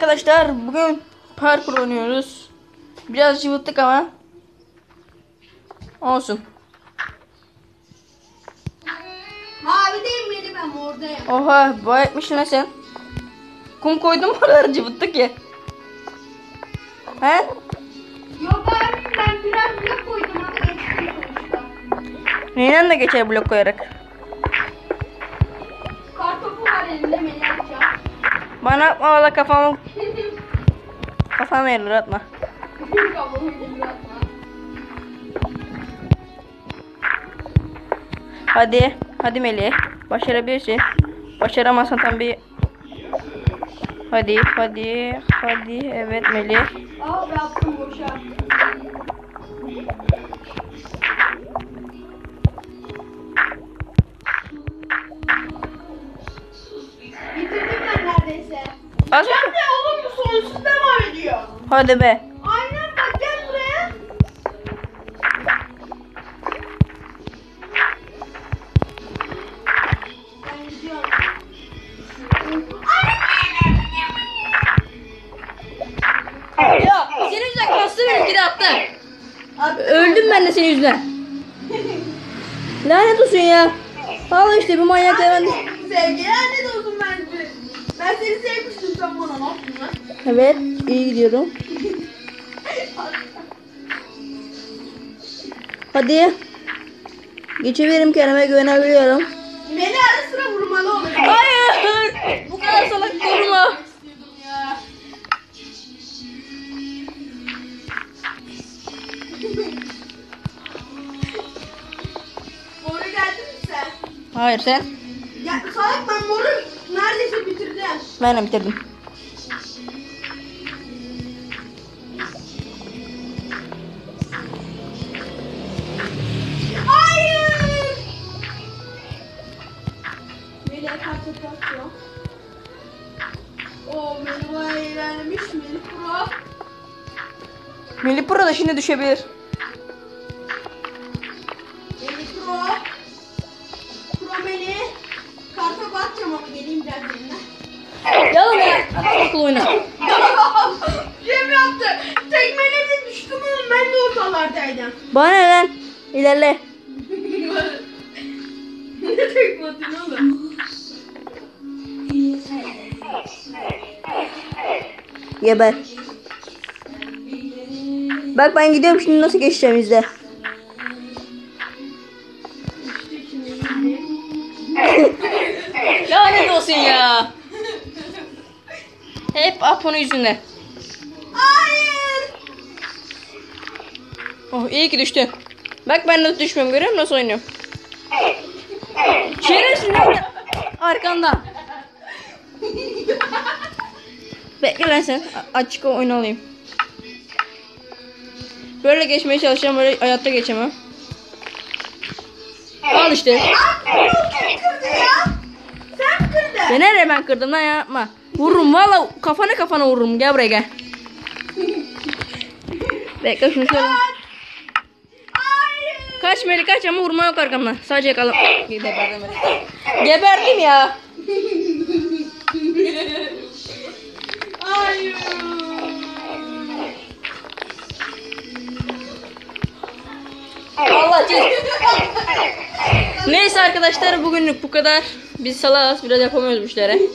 arkadaşlar, bugün parkur oynuyoruz. Biraz cıvıttık ama olsun. Mavideyim beni, ben oradayım. Oha, boya etmişsin lan sen. Kum koydum oraları cıvıttık ya. He? Yok abi, ben biraz blok koydum ama geçtim sonuçta. Neyle de geçer blok koyarak? Kartopu var elinde, beni atacağım. Bana atma valla, kafamı yerlere atma. Kafamı elime atma. Hadi Melih, başarabilirsin. Başaramazsan tam bir. Hadi, evet Melih. Aa, ben attım boşa. Bitirdim ben neredeyse. Az Gel de oğlum, bu sonsuz devam ediyor. Hadi be. Aynen, bak gel buraya. Ben gidiyorum. Ya senin yüzünden kastı benimki de attı. Öldüm ben de senin yüzünden. Lanet olsun ya. Al işte bu manyak hayvan. Sevgili anne de olsun bence. Ben seni sevmiştim, sen bana ne yaptın lan? Evet, iyi gidiyorum. Hadi. Geçebilirim, kendime güvenebiliyorum. Beni ara sıra vurmalı olur. Hayır. Bu kadar salak durma. İstiyordum ya. Moru geldin mi sen? Hayır sen. Ya salak, ben moru neredeyse bitirdim. Ben de bitirdim. Hayır. Melih kartı atıyor. Oo, Melih eğlenmiş, Melih Pro. Melih Pro da şimdi düşebilir. Melih Pro. Pro Melih. Karta batacağım ama geleyim biraz yerine. Yalan ya. Adam akıllı oyna. Cem yaptı. Tekmeledi, düştüm oğlum, ben de ortalardaydım. Bana ne lan? İlerle. Ne tekme atıyorsun oğlum? Geber. Bak ben gidiyorum, şimdi nasıl geçeceğim izle. İşte şimdi gitti. Lanet olsun ya. Hep Apo'nun yüzünden. Hayır. Oh, iyi ki düştü. Bak ben nasıl düşmüyorum, görüyor musun nasıl oynuyorum? Şerefsiz nerede? Arkanda. Bekle lan sen. Açık oyun alayım. Böyle geçmeye çalışacağım, böyle hayatta geçemem. Al işte. Kim kırdı ya? Sen kırdın. Ben nereye ben kırdım lan, yapma. Vururum valla, kafana vururum, gel buraya gel. Bekle şunu şöyle. Hayır. Kaç Melih kaç, ama vurma yok arkamdan. Sadece yakalım. Geberdim. Geberdim ya. Hayır. Allah cezanı. Neyse arkadaşlar, bugünlük bu kadar. Biz salağız, biraz yapamıyoruz bu işleri.